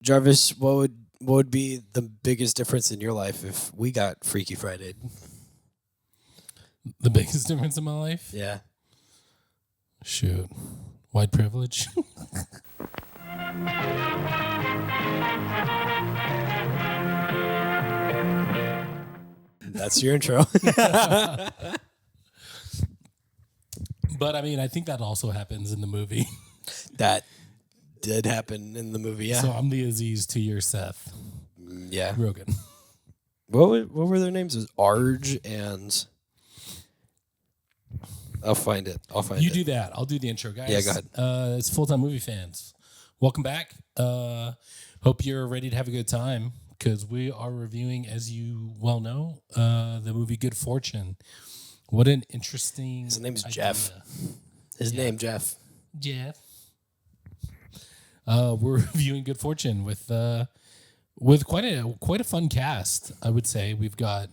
Jarvis, what would be the biggest difference in your life if we got Freaky Friday? The biggest difference in my life? Yeah. Shoot. White privilege? That's your intro. But I mean, I think that also happens in the movie. That did happen in the movie, yeah. So I'm the Aziz to your Seth Yeah. Rogen. What were their names? It was Arj and I'll find it. You do that. I'll do the intro, guys. Yeah, go ahead. It's Full-Time Movie Fans. Welcome back. Hope you're ready to have a good time because we are reviewing, as you well know, the movie Good Fortune. What an interesting. His name's idea. Jeff. His name, Jeff. Jeff. We're reviewing Good Fortune with quite a fun cast. I would say we've got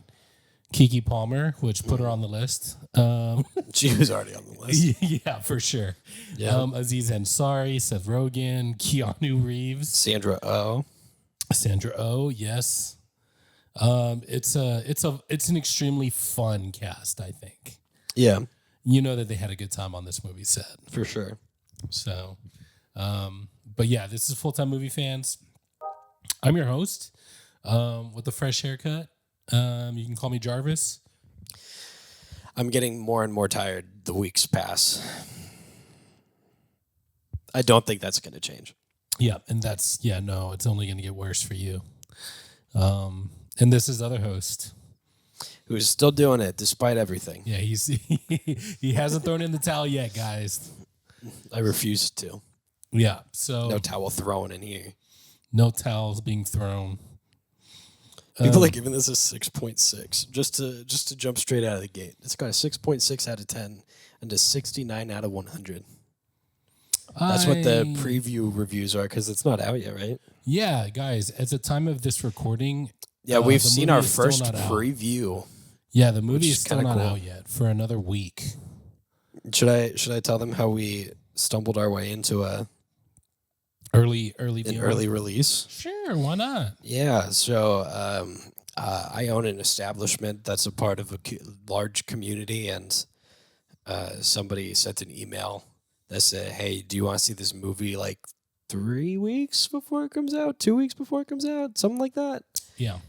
Keke Palmer, which put her on the list. She was already on the list. Yeah, for sure. Yeah. Aziz Ansari, Seth Rogen, Keanu Reeves, Sandra Oh. Sandra Oh. Yes. It's an extremely fun cast. I think Yeah, you know that they had a good time on this movie set. for sure. So, but yeah, this is Full-Time Movie Fans. I'm your host with a fresh haircut. You can call me Jarvis. I'm getting more and more tired the weeks pass. I don't think that's going to change. Yeah, and it's only going to get worse for you. And this is other host. Who's still doing it despite everything. Yeah, he hasn't thrown in the towel yet, guys. I refuse to. Yeah, so No towel thrown in here. no towels being thrown. People are giving this a 6.6 just to jump straight out of the gate. It's got a 6.6 out of 10 and a 69 out of 100. That's what the preview reviews are because it's not out yet, right? Yeah, guys, at the time of this recording, Yeah, we've the seen movie our is still first not out. preview. Yeah, the movie which is is still kinda not cool. out yet for another week. Should I tell them how we stumbled our way into an Early viewing. early release? Sure, why not? Yeah, so I own an establishment that's a part of a large community, and somebody sent an email that said, "Hey, do you want to see this movie like 3 weeks before it comes out? 2 weeks before it comes out? Something like that?" Yeah.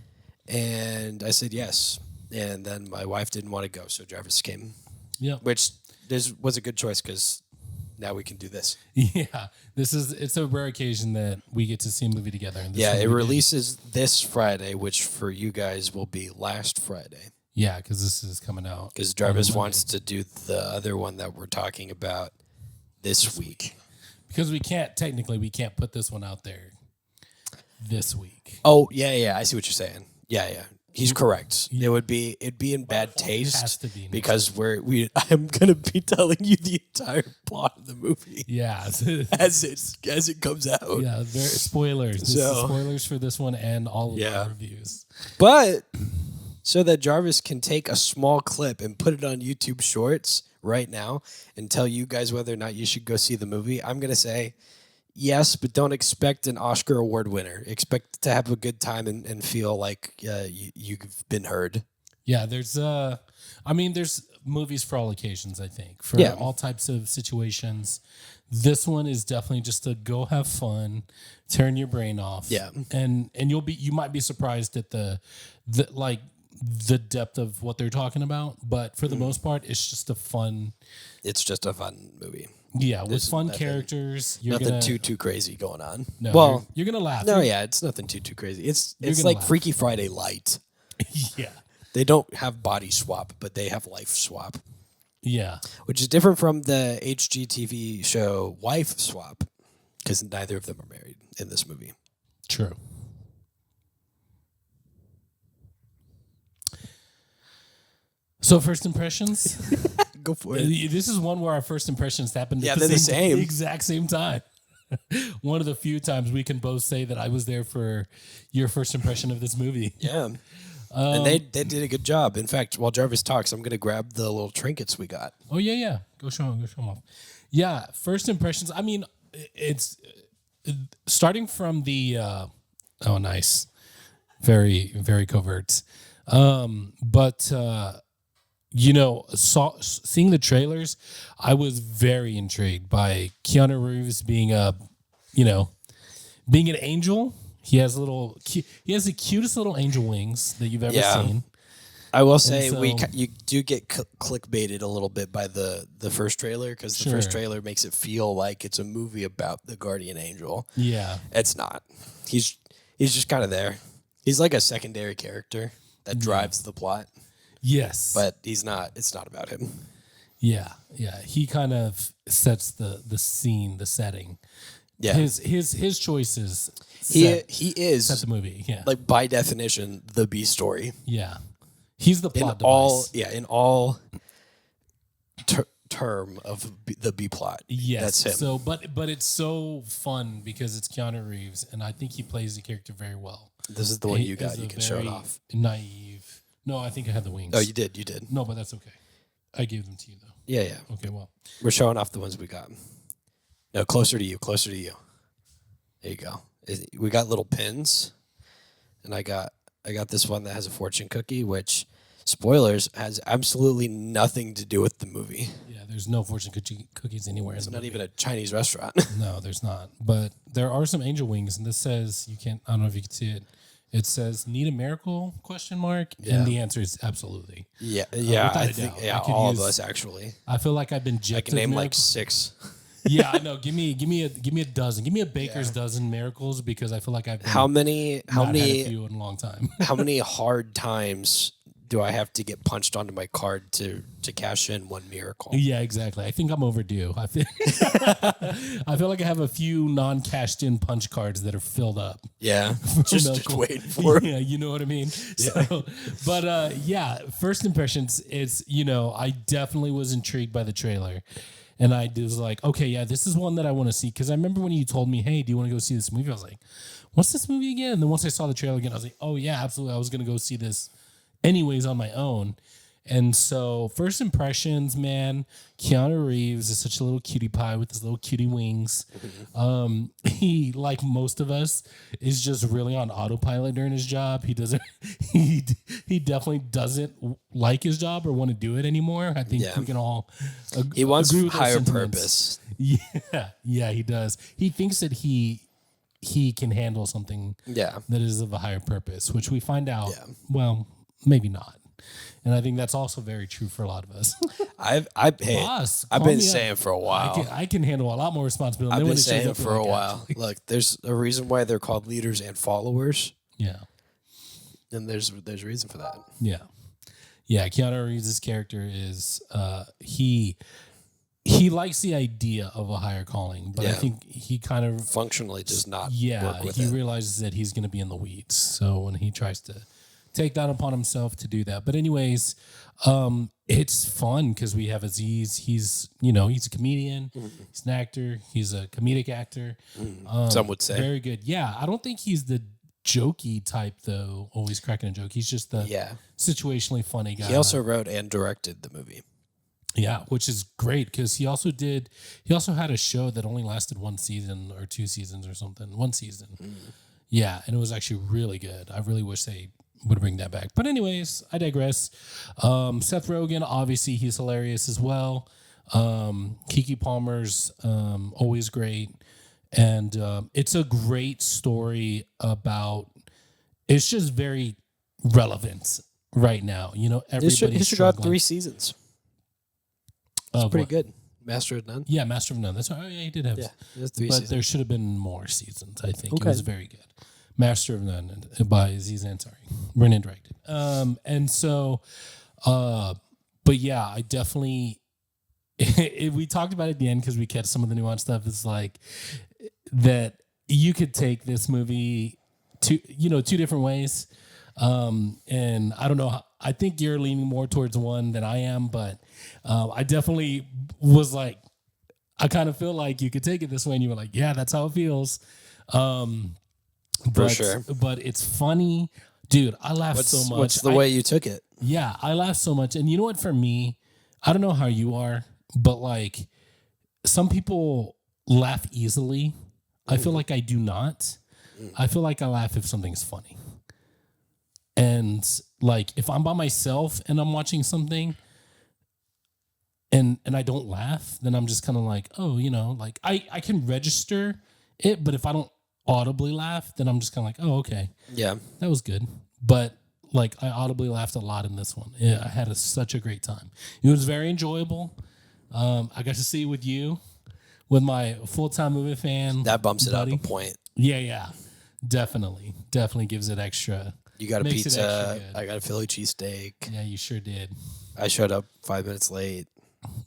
And I said yes. And then my wife didn't want to go, so Jarvis came, Yeah. which was a good choice because now we can do this. Yeah. It's a rare occasion that we get to see a movie together. And this Yeah, one it we did. releases this Friday, which for you guys will be last Friday. Yeah, because this is coming out. Because on Jarvis Monday. wants to do the other one that we're talking about this week. Because we can't put this one out there this week. Oh, yeah, I see what you're saying. Yeah. He's correct. It'd be in bad Has taste to be next because I'm gonna be telling you the entire plot of the movie Yeah. as it comes out. Yeah, spoilers. This is So- spoilers for this one and all of Yeah. our reviews. But so that Jarvis can take a small clip and put it on YouTube Shorts right now and tell you guys whether or not you should go see the movie, I'm going to say yes, but don't expect an Oscar award winner. Expect to have a good time and feel like you've been heard. Yeah, there's movies for all occasions, I think. For Yeah. all types of situations. This one is definitely just to go have fun, turn your brain off. Yeah. And you might be surprised at the depth of what they're talking about, but for the most part, it's just a fun. It's just a fun movie. Yeah, with There's fun nothing- characters. You're Nothing gonna, too crazy going on. No, well, you're gonna laugh. no, yeah, it's nothing too crazy. It's gonna like laugh. Freaky Friday light. Yeah, They don't have body swap, but they have life swap, yeah, which is different from the HGTV show Wife Swap, because neither of them are married in this movie. true. So first impressions. Go for it. This is one where our first impressions happened. Yeah, at they're the same. exact same time. One of the few times we can both say that I was there for your first impression of this movie. Yeah. And they did a good job. In fact, while Jarvis talks, I'm going to grab the little trinkets we got. Oh yeah. Go show them off. Yeah, first impressions. I mean, it's starting from the oh, nice, very very covert. But seeing the trailers, I was very intrigued by Keanu Reeves being being an angel. He has he has the cutest little angel wings that you've ever seen. I will say you do get clickbaited a little bit by the first trailer, because the first trailer makes it feel like it's a movie about the guardian angel. Yeah, it's not. He's just kind of there. He's like a secondary character that drives the plot. Yes, but he's not. It's not about him. Yeah. He kind of sets the scene, the setting. Yeah, his choices. He is set the movie. Yeah, like by definition the B story. Yeah. He's the plot device. In all term of the B plot. Yes, that's him. So, but it's so fun because it's Keanu Reeves, and I think he plays the character very well. This is the one you got. You can show it off. Naive. No, I think I had the wings. Oh, you did. You did. No, but that's okay. I gave them to you though. Yeah. Okay, well, we're showing off the ones we got. No, closer to you. Closer to you. There you go. We got little pins, and I got this one that has a fortune cookie, which, spoilers, has absolutely nothing to do with the movie. Yeah, there's no fortune cookies anywhere. It's not even a Chinese restaurant. No, there's not. But there are some angel wings, and this says I don't know if you can see it. It says "Need a miracle?" ? And the answer is absolutely. Yeah, I think all of us actually. I feel like I've been gypped. I can name like 6. Yeah, I know. Give me a dozen. Give me a baker's dozen miracles, because I feel like I've how many had a few in a long time. How many hard times do I have to get punched onto my card to cash in one miracle? Yeah, exactly. I think I'm overdue. I feel like I have a few non-cashed in punch cards that are filled up. Yeah, just waiting for it. Yeah, you know what I mean. Yeah. So, but first impressions. It's I definitely was intrigued by the trailer. And I was like, okay, yeah, this is one that I want to see. Because I remember when you told me, hey, do you want to go see this movie? I was like, what's this movie again? And then once I saw the trailer again, I was like, oh, yeah, absolutely. I was going to go see this anyways on my own. And so first impressions, man, Keanu Reeves is such a little cutie pie with his little cutie wings. He, like most of us, is just really on autopilot during his job. He doesn't. He definitely doesn't like his job or want to do it anymore. I think we can all. He wants higher purpose. Yeah, he does. He thinks that he can handle something. that is of a higher purpose, which we find out. Well, maybe not. And I think that's also very true for a lot of us. I've been saying for a while. I can handle a lot more responsibility. I've been saying for a while. Look, there's a reason why they're called leaders and followers. Yeah. And there's reason for that. Yeah. Yeah, Keanu Reeves' character is he likes the idea of a higher calling, but I think he kind of functionally does not work with it. He realizes that he's going to be in the weeds. So when he tries to take that upon himself to do that. But anyways, it's fun because we have Aziz. He's a comedian. He's an actor. He's a comedic actor. Some would say. Very good. Yeah, I don't think he's the jokey type, though, always cracking a joke. He's just the situationally funny guy. He also wrote and directed the movie. Yeah, which is great because he also had a show that only lasted 1 season or 2 seasons or something. 1 season. Yeah, and it was actually really good. I really wish they would bring that back. But anyways, I digress. Seth Rogen, obviously he's hilarious as well. Keke Palmer's always great. And it's a great story about, it's just very relevant right now. Everybody's It should got 3 seasons. It's pretty good. Master of None? Yeah, Master of None. That's right. Oh, yeah, he did have. Yeah, 3 seasons. But there should have been more seasons, I think. Okay. It was very good. Master of None by Aziz Ansari. Written and directed. And so, but yeah, I definitely, we talked about it at the end because we catch some of the nuanced stuff. It's like that you could take this movie two different ways. And I don't know, I think you're leaning more towards one than I am, but I definitely was like, I kind of feel like you could take it this way and you were like, yeah, that's how it feels. For sure. But it's funny. Dude, I laughed so much. What's the way you took it? Yeah, I laughed so much. And you know what, for me, I don't know how you are, but like some people laugh easily. I feel like I do not. I feel like I laugh if something's funny. And like if I'm by myself and I'm watching something and I don't laugh, then I'm just kind of like, oh, like I can register it, but if I don't audibly laugh, then I'm just kind of like, oh, okay, Yeah. that was good. But like I audibly laughed a lot in this one. Yeah, I had such a great time. It was very enjoyable. I got to see it with you, with my full-time movie fan. That bumps it buddy. up a point. Yeah, definitely gives it extra. You got a Makes it pizza. extra good. I got a Philly cheesesteak. Yeah, you sure did. I showed up 5 minutes late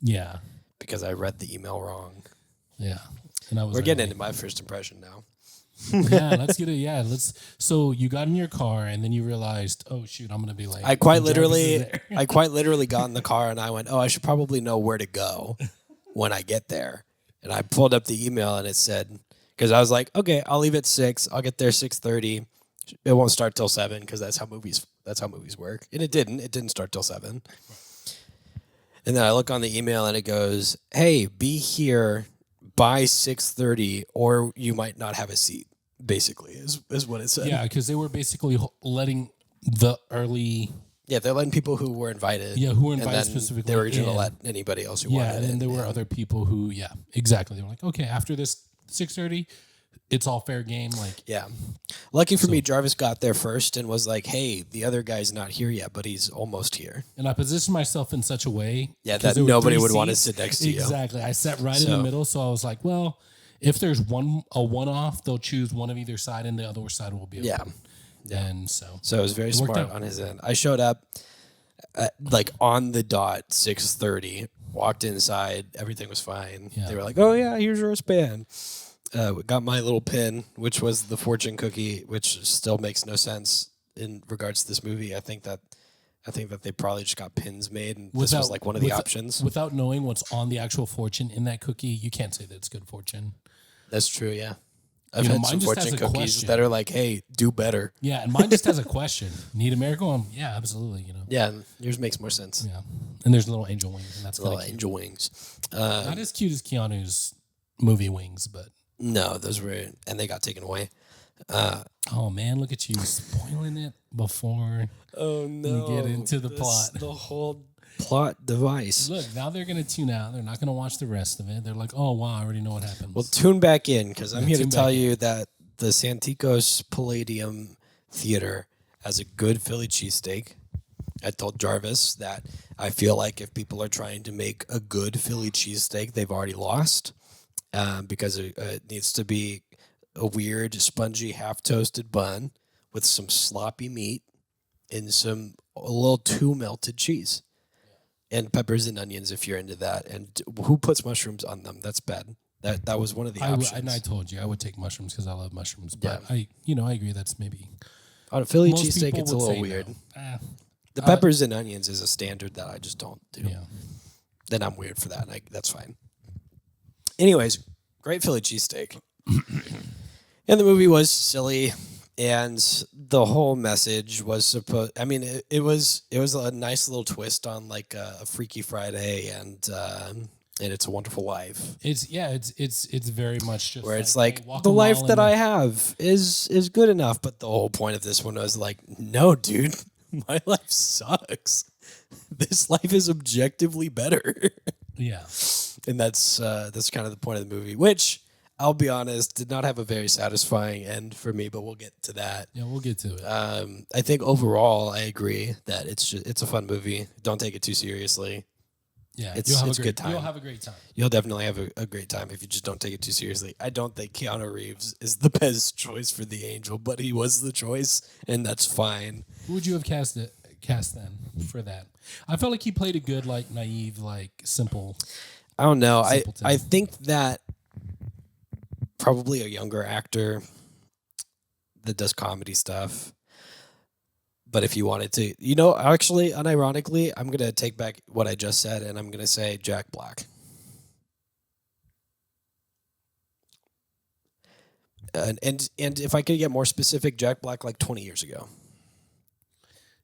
Yeah, because I read the email wrong. yeah. And I was. We're getting early. into my first impression now. Yeah, let's get it. Yeah, let's. So you got in your car and then you realized, oh shoot, I'm gonna be late. I quite And Jarvis is literally, there. I quite literally got in the car and I went, "Oh, I should probably know where to go when I get there." And I pulled up the email and it said, because I was like, "Okay, I'll leave at 6. I'll get there 6:30. It won't start till 7 because that's how movies work." And it didn't. It didn't start till 7. And then I look on the email and it goes, "Hey, be here by 6:30, or you might not have a seat." Basically, is what it said. Yeah, because they were basically letting the early. Yeah, they're letting people who were invited. Yeah, who were and invited then specifically. They were going to in. let anybody else who Yeah, wanted and then it. there were other people who, yeah, exactly. They were like, okay, after this 6:30, it's all fair game. Like, Yeah. Lucky for me, Jarvis got there first and was like, "Hey, the other guy's not here yet, but he's almost here." and I positioned myself in such a way, Yeah, 'cause that there were nobody 3 would want to seats. sit next to you. Exactly. I sat right in the So- middle, so I was like, well, if there's a one-off, they'll choose one of either side, and the other side will be open. Yeah. And so So it was very worked smart out. on his end. I showed up at, like on the dot 6:30, walked inside, everything was fine. Yeah. They were like, "Oh yeah, here's your wristband." Got my little pin, which was the fortune cookie, which still makes no sense in regards to this movie. I think that they probably just got pins made, and this was like one of the options. Without knowing what's on the actual fortune in that cookie, you can't say that it's good fortune. That's true. Yeah, I've You know, had mine some just has fortune a cookies question. that are like, "Hey, do better." Yeah, and mine just has a question. Need a miracle? Yeah, absolutely. Yeah, and yours makes more sense. Yeah, and there's little angel wings, and that's Little kind of angel wings. not as cute as Keanu's movie wings, but No, those were, and they got taken away. oh man, look at you spoiling it before. Oh no! get into the plot. The whole plot device. Look, now they're gonna tune out. They're not gonna watch the rest of it. They're like, oh wow, I already know what happens. Well, tune back in because I'm Yeah, here to tune tell back in. you that the Santikos Palladium Theater has a good Philly cheesesteak. I told Jarvis that I feel like if people are trying to make a good Philly cheesesteak, they've already lost because it needs to be a weird, spongy, half-toasted bun with some sloppy meat and a little too melted cheese. And peppers and onions if you're into that. And who puts mushrooms on them? That's bad. That was one of the options. And I told you I would take mushrooms because I love mushrooms. But I agree that's maybe On a Philly most cheesesteak, people it's a would little say weird. no. The peppers and onions is a standard that I just don't do. Yeah. Then I'm weird for that. And that's fine. Anyways, great Philly cheesesteak. And the movie was silly, and the whole message was supposed. I mean, it was a nice little twist on like a Freaky Friday and It's a Wonderful Life. It's very much just Where it's like, like hey, walk the a life mile that in I have is good enough, but the whole point of this one was like, no, dude, my life sucks. This life is objectively better, yeah. and that's kind of the point of the movie. Which I'll be honest, did not have a very satisfying end for me, but we'll get to that. Yeah, we'll get to it. I think overall, I agree that it's a fun movie. Don't take it too seriously. Yeah, it's a good time. You'll have a great time. You'll definitely have a great time if you just don't take it too seriously. I don't think Keanu Reeves is the best choice for the Angel, but he was the choice, and that's fine. Who would you have cast then for that? I felt like he played a good, like naive, like simple. I don't know. Simpleton. I think that probably a younger actor that does comedy stuff. But if you wanted to, actually, unironically, I'm going to take back what I just said, and I'm going to say Jack Black. And if I could get more specific, Jack Black like 20 years ago.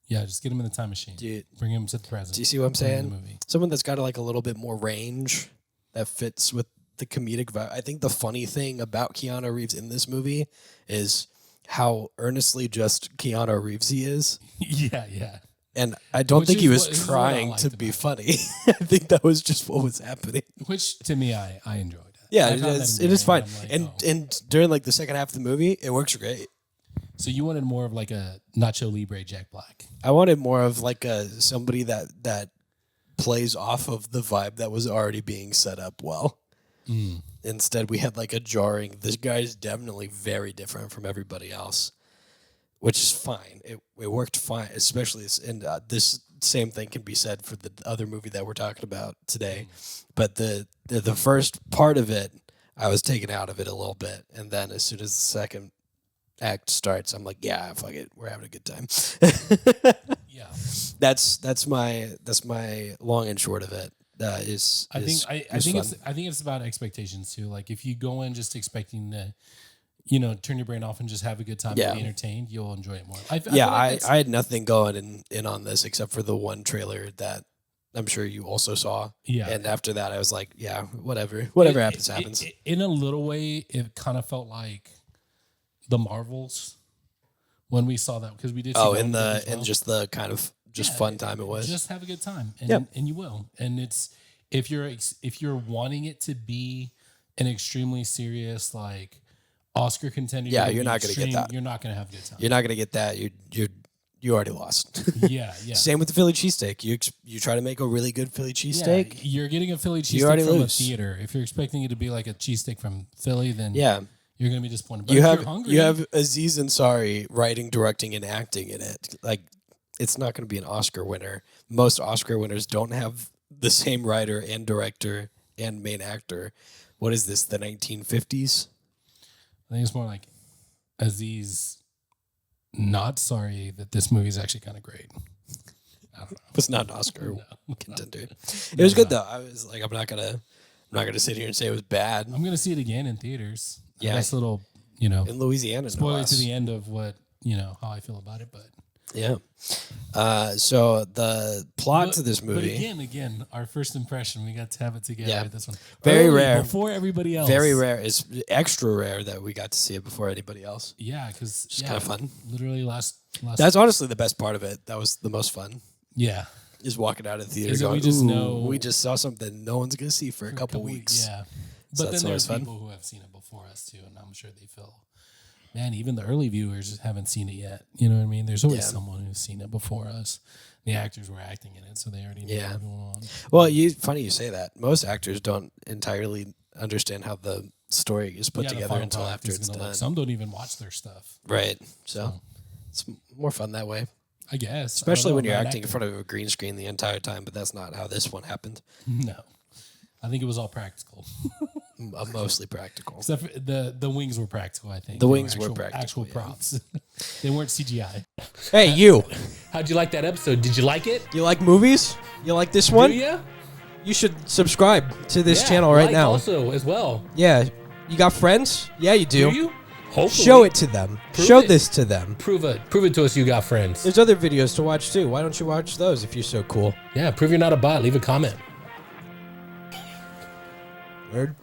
Yeah, just get him in the time machine. Dude, Bring him to the present. do you see what I'm Put him in saying? the movie. Someone that's got like a little bit more range that fits with the comedic vibe. I think the funny thing about Keanu Reeves in this movie is how earnestly just Keanu Reeves he is. Yeah. And I don't Which think he is was what- is what I trying liked to about be it. funny. I think that was just what was happening. Which to me, I enjoyed it. Yeah, I it found that is. It is fine. endearing. I'm like, And during like the second half of the movie, it works great. so you wanted more of like a Nacho Libre Jack Black. I wanted more of like somebody that plays off of the vibe that was already being set up well. Instead, we had like a jarring. This guy's definitely very different from everybody else, which is fine. It worked fine, especially and this same thing can be said for the other movie that we're talking about today. But the first part of it, I was taken out of it a little bit, and then as soon as the second act starts, I'm like, yeah, fuck it, we're having a good time. Yeah, That's my long and short of it. I think it's about expectations too. Like if you go in just expecting to, turn your brain off and just have a good time and be entertained, you'll enjoy it more. I had nothing going in on this except for the one trailer that I'm sure you also saw. Yeah. And after that, I was like, yeah, whatever happens. In a little way, it kind of felt like the Marvels when we saw that, because we did. Oh, see in that as well. and just the kind of fun time it was. Just have a good time, and Yep. and you will. And it's if you're wanting it to be an extremely serious like Oscar contender, Yeah, you're not gonna get that. You're not gonna have a good time. You're not gonna get that. You already lost. Yeah. Same with the Philly cheesesteak. You try to make a really good Philly cheesesteak. Yeah, you're getting a Philly You already cheesesteak from lose. a theater. If you're expecting it to be like a cheesesteak from Philly, then Yeah. you're gonna be disappointed. But You if have you're hungry, you have Aziz Ansari writing, directing, and acting in it. Like, it's not going to be an Oscar winner. Most Oscar winners don't have the same writer and director and main actor. What is this? The 1950s? I think it's more like Aziz not sorry that this movie is actually kind of great. I don't know. It's not an Oscar contender. It was good though. I was like, I'm not gonna sit here and say it was bad. I'm gonna see it again in theaters. Yeah. Nice little, In Louisiana, no spoiler less. to the end of what how I feel about it, but Yeah. So the plot to this movie. But again, our first impression, we got to have it together Yeah. with this one. Very Early, rare. before everybody else. Very rare. It's extra rare that we got to see it before anybody else. Yeah, because Just kind of fun. Literally last. That's honestly the best part of it. That was the most fun. Yeah. Is walking out of the theater Is that going, we just "Ooh, know- we just saw something no one's gonna see for a couple weeks." Yeah. So But that's then there's always fun. people who have seen it before us too, and I'm sure they feel, man, even the early viewers just haven't seen it yet. You know what I mean? There's always Yeah. someone who's seen it before us. The actors were acting in it, so they already know Yeah. what's going on. Well, funny you say that. Most actors don't entirely understand how the story is put Yeah, the together final until product after is it's gonna done. look- Some don't even watch their stuff. Right. So it's more fun that way. I guess. Especially when you're Not acting in front of a green screen the entire time, but that's not how this one happened. No. I think it was all practical. Mostly practical. Except for the wings were practical, I think. The They wings were actual, practical, Actual yeah. props. They weren't CGI. Hey, you. How'd you like that episode? Did you like it? You like movies? You like this one? Do ya? You should subscribe to this Yeah, channel right like now. Also, as well. Yeah. You got friends? Yeah, you do. Do you? Hopefully. Show it to them. Prove Show it. this to them. Prove it. Prove it to us you got friends. There's other videos to watch too. Why don't you watch those if you're so cool? Yeah, prove you're not a bot. Leave a comment. Nerd.